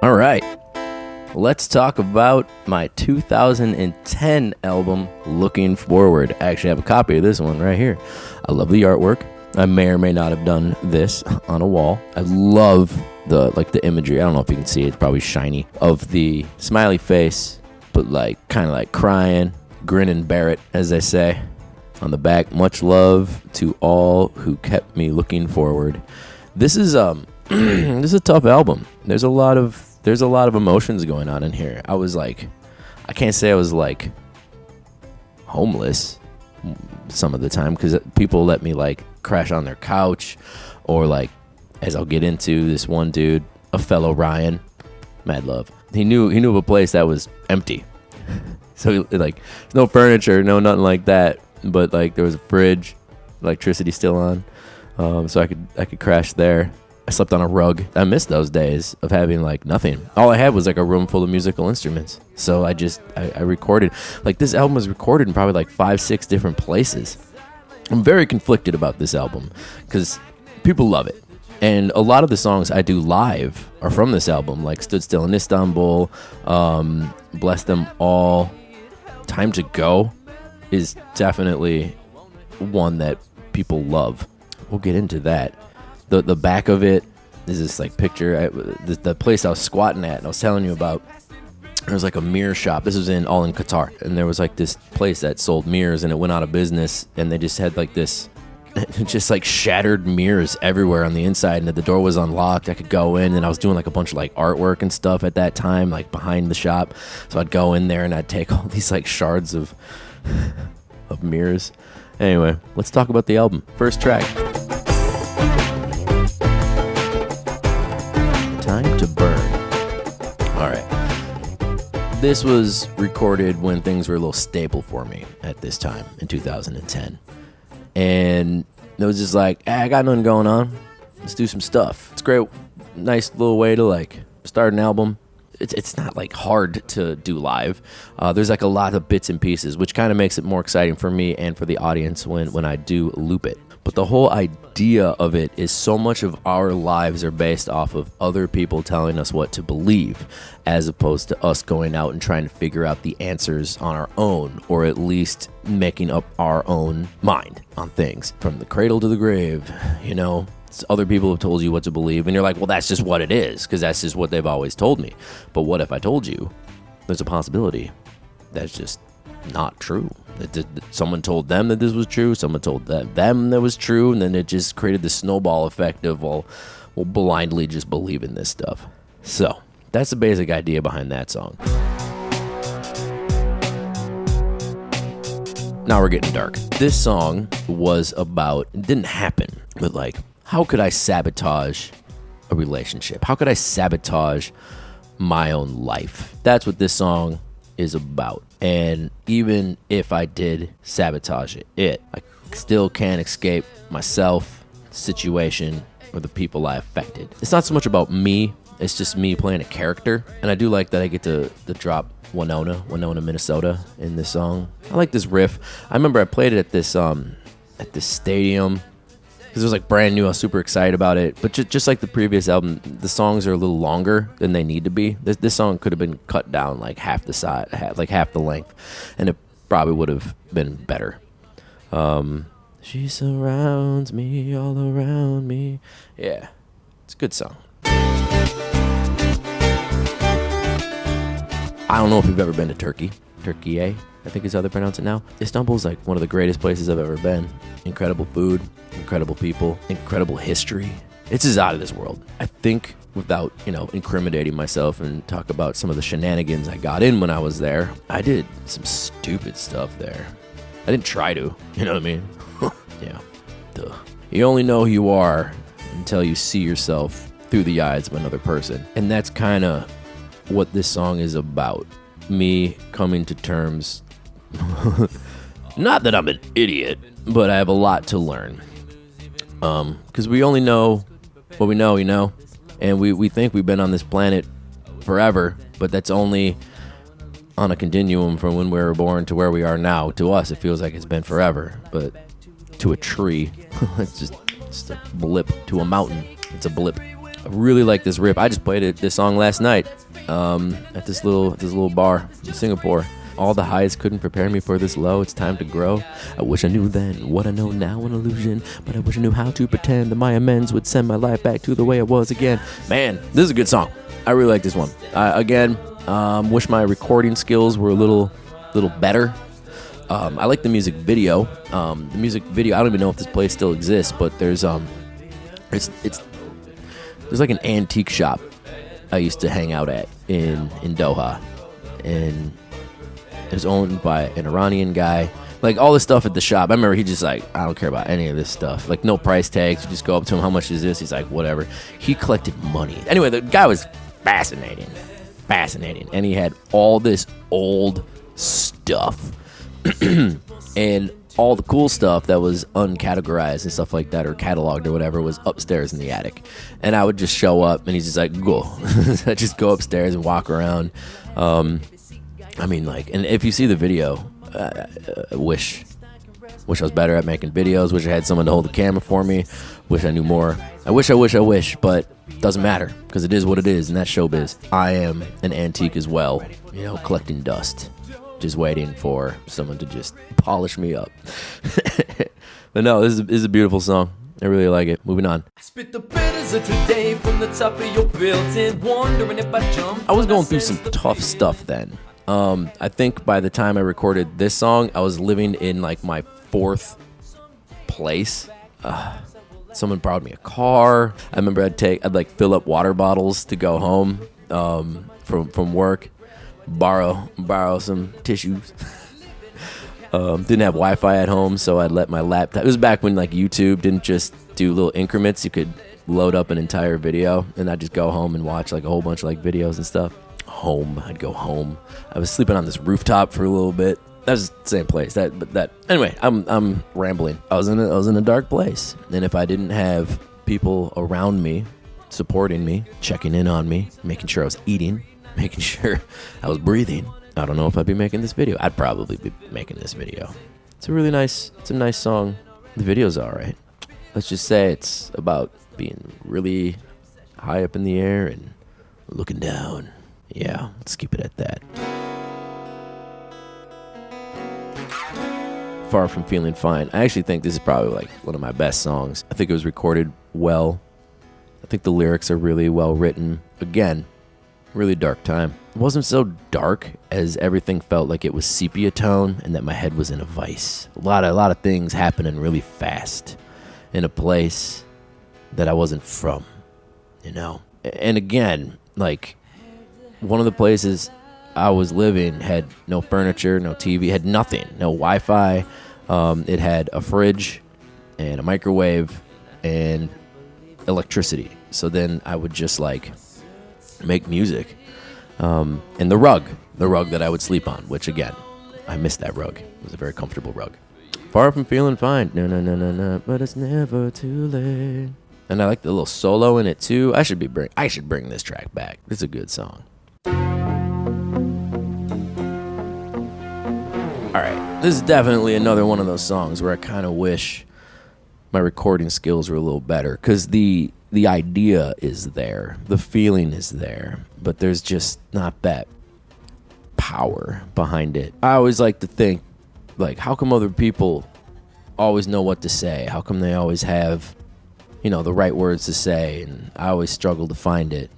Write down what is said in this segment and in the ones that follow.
All right, let's talk about my 2010 album, Looking Forward. I actually have a copy of this one right here. I love the artwork. I may or may not have done this on a wall. I love the imagery. I don't know if you can see it. It's probably shiny. Of the smiley face, but kind of like crying, grin and bear it, as they say. On the back, much love to all who kept me looking forward. This is this is a tough album. There's a lot of emotions going on in here. I can't say I was homeless some of the time, because people let me crash on their couch, or as I'll get into, this one dude, a fellow Ryan, mad love. He knew of a place that was empty. So no furniture, no nothing like that, but there was a fridge, electricity still on, so I could crash there. I slept on a rug. I miss those days of having nothing. All I had was a room full of musical instruments. So I recorded. This album was recorded in probably 5-6 different places. I'm very conflicted about this album because people love it. And a lot of the songs I do live are from this album, like Stood Still in Istanbul, Bless Them All. Time to Go is definitely one that people love. We'll get into that. The back of it is this picture. The place I was squatting at and I was telling you about, there was a mirror shop. This was all in Qatar, and there was this place that sold mirrors, and it went out of business, and they just had this just shattered mirrors everywhere on the inside, and the door was unlocked. I could go in, and I was doing a bunch of artwork and stuff at that time, behind the shop. So I'd go in there and I'd take all these shards of mirrors. Anyway, let's talk about the album. First track, Time to Burn. All right. This was recorded when things were a little stable for me at this time in 2010. And it was just I got nothing going on. Let's do some stuff. It's great. Nice little way to start an album. It's not hard to do live. There's a lot of bits and pieces, which kind of makes it more exciting for me and for the audience when I do loop it. But the whole idea of it is so much of our lives are based off of other people telling us what to believe, as opposed to us going out and trying to figure out the answers on our own, or at least making up our own mind on things. From the cradle to the grave, other people have told you what to believe, and you're well, that's just what it is, because that's just what they've always told me. But what if I told you there's a possibility that's just not true? That someone told them that this was true, someone told them that was true, and then it just created the snowball effect of, we'll blindly just believe in this stuff. So that's the basic idea behind that song. Now we're getting dark. This song was about, it didn't happen, but how could I sabotage a relationship? How could I sabotage my own life? That's what this song is about. And even if I did sabotage it, I still can't escape myself, situation, or the people I affected. It's not so much about me, it's just me playing a character. And I do like that I get to drop Winona, Minnesota in this song. I like this riff. I remember I played it at this stadium, because it was brand new. I was super excited about it. But just like the previous album, the songs are a little longer than they need to be. This song could have been cut down half the size, half the length, and it probably would have been better. She surrounds me all around me. Yeah, it's a good song. I don't know if you've ever been to Turkey, I think is how they pronounce it now. Istanbul's one of the greatest places I've ever been. Incredible food, incredible people, incredible history. It's just out of this world. I think, without incriminating myself and talk about some of the shenanigans I got in when I was there, I did some stupid stuff there. I didn't try to, you know what I mean? Yeah, duh. You only know who you are until you see yourself through the eyes of another person. And that's kind of what this song is about. Me coming to terms, not that I'm an idiot, but I have a lot to learn. Because we only know what we know, and we think we've been on this planet forever, but that's only on a continuum from when we were born to where we are now. To us, it feels like it's been forever, but to a tree, it's just a blip. To a mountain, it's a blip. I really like this riff. I just played this song last night at this little bar in Singapore. All the highs couldn't prepare me for this low. It's time to grow. I wish I knew then what I know now, an illusion. But I wish I knew how to pretend that my amends would send my life back to the way it was again. Man, this is a good song. I really like this one. Wish my recording skills were a little better. I like the music video. I don't even know if this place still exists, but there's there's like an antique shop I used to hang out at in Doha, and it was owned by an Iranian guy. Like, all this stuff at the shop, I remember he just like, I don't care about any of this stuff. Like, no price tags. You just go up to him, how much is this? He's like, whatever. He collected money. Anyway, the guy was fascinating. And he had all this old stuff. And all the cool stuff that was uncategorized and stuff like that, or cataloged or whatever, was upstairs in the attic. And I would just show up, and he's just like, go. I just go upstairs and walk around. And if you see the video, I wish I was better at making videos. Wish I had someone to hold the camera for me. Wish I knew more. I wish, but it doesn't matter, because it is what it is, and that's showbiz. I am an antique as well, collecting dust, just waiting for someone to just polish me up. But no, this is a beautiful song. I really like it. Moving on. I spit the bitters of today from the top of your built-in, wondering if I jump. I was going through some tough stuff then. I think by the time I recorded this song, I was living in like my fourth place. Someone borrowed me a car. I remember I'd like fill up water bottles to go home from work, borrow some tissues. Didn't have Wi-Fi at home, so I'd let my laptop. It was back when like YouTube didn't just do little increments. You could load up an entire video, and I'd just go home and watch like a whole bunch of like videos and stuff. I'd go home. I was sleeping on this rooftop for a little bit. That was the same place. Anyway, I'm rambling. I was in a dark place, and if I didn't have people around me, supporting me, checking in on me, making sure I was eating, making sure I was breathing, I don't know if I'd be making this video. I'd probably be making this video. It's a nice song. The video's all right. Let's just say it's about being really high up in the air and looking down. Yeah, let's keep it at that. Far From Feeling Fine. I actually think this is probably like one of my best songs. I think it was recorded well. I think the lyrics are really well written. Again, really dark time. It wasn't so dark as everything felt like it was sepia tone and that my head was in a vice. A lot of things happening really fast in a place that I wasn't from, And again, like, one of the places I was living had no furniture, no TV, had nothing, no Wi-Fi. It had a fridge and a microwave and electricity. So then I would just like make music. And the rug that I would sleep on, which again, I missed that rug. It was a very comfortable rug. Far From Feeling Fine. No, but it's never too late. And I like the little solo in it too. I should bring this track back. It's a good song. Alright, this is definitely another one of those songs where I kind of wish my recording skills were a little better, because the idea is there, the feeling is there, but there's just not that power behind it. I always like to think, like, how come other people always know what to say? How come they always have, the right words to say, and I always struggle to find it?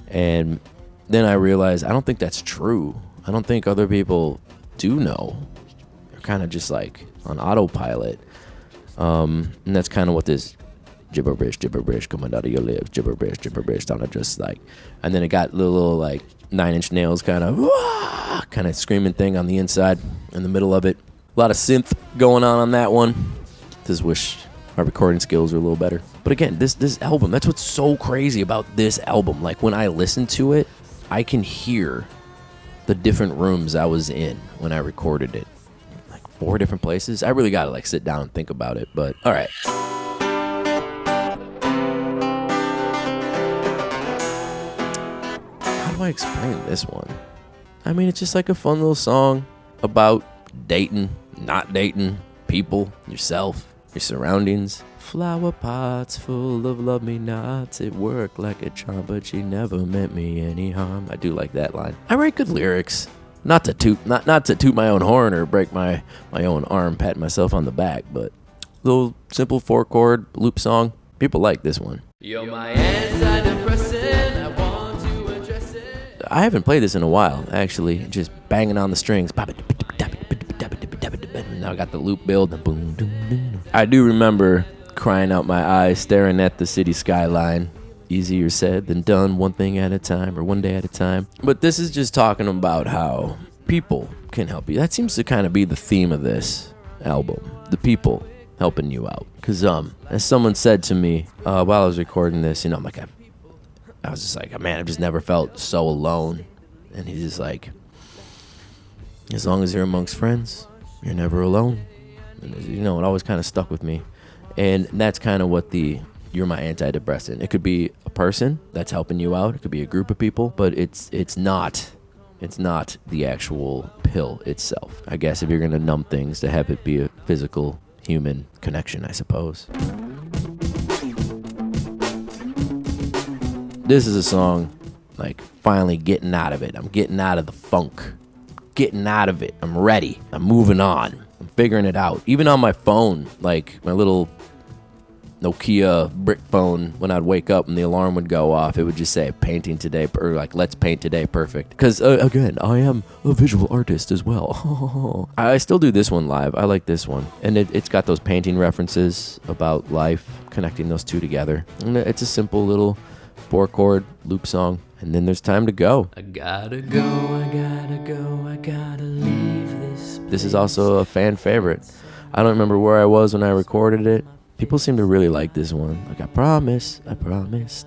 And then I realized I don't think that's true. I don't think other people do know. They're kind of just like on autopilot. And that's kind of what this gibberish coming out of your lips, gibberish, kind of just like, and then it got little like 9 Inch Nails kind of screaming thing on the inside, in the middle of it. A lot of synth going on that one. Just wish my recording skills were a little better. But again, this album, that's what's so crazy about this album. Like, when I listen to it, I can hear the different rooms I was in when I recorded it. Like 4 different places. I really gotta like sit down and think about it, but all right. How do I explain this one? I mean, it's just like a fun little song about dating, not dating, people, yourself, your surroundings. Flower pots full of love me nots. It worked like a charm, but she never meant me any harm. I do like that line. I write good lyrics. Not to toot my own horn or break my own arm, patting myself on the back, but little simple 4-chord loop song. People like this one. You're my antidepressant. I want to address it. I haven't played this in a while, actually. Just banging on the strings. Now I got the loop build. I do remember crying out my eyes, staring at the city skyline. Easier said than done, one thing at a time, or one day at a time. But this is just talking about how people can help you. That seems to kind of be the theme of this album. The people helping you out. Because as someone said to me while I was recording this, I'm like, I was just like, man, I've just never felt so alone. And he's just like, as long as you're amongst friends, you're never alone. And, it always kind of stuck with me. And that's kind of what you're my antidepressant. It could be a person that's helping you out. It could be a group of people, but it's not the actual pill itself. I guess if you're going to numb things, to have it be a physical human connection, I suppose. This is a song like finally getting out of it. I'm getting out of the funk. Getting out of it. I'm ready. I'm moving on. I'm figuring it out. Even on my phone, like my little Nokia brick phone, when I'd wake up and the alarm would go off, it would just say painting today, or like let's paint today perfect. Because again, I am a visual artist as well. I still do this one live. I like this one. And it's got those painting references about life, connecting those two together. And it's a simple little 4-chord loop song. And then there's time to go. I gotta go, I gotta go, I gotta leave this place. This is also a fan favorite. I don't remember where I was when I recorded it. People seem to really like this one. Like, I promise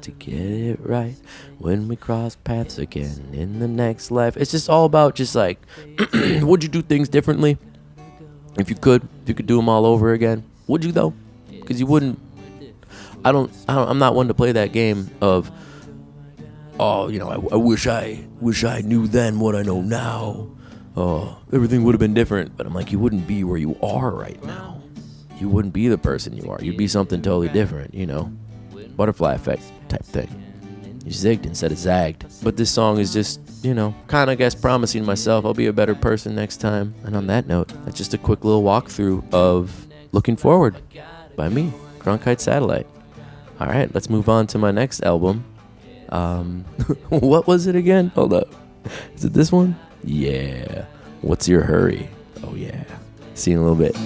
to get it right when we cross paths again in the next life. It's just all about just like, would you do things differently? If you could do them all over again, would you though? Because you wouldn't. I'm not one to play that game of, I wish I knew then what I know now. Everything would have been different. But I'm like, you wouldn't be where you are right now. You wouldn't be the person you are. You'd be something totally different, Butterfly effect type thing. You zigged instead of zagged. But this song is just, kind of, promising myself I'll be a better person next time. And on that note, that's just a quick little walkthrough of Looking Forward by me, Cronkite Satellite. All right, let's move on to my next album. What was it again? Hold up. Is it this one? Yeah. What's Your Hurry? Oh, yeah. See you in a little bit.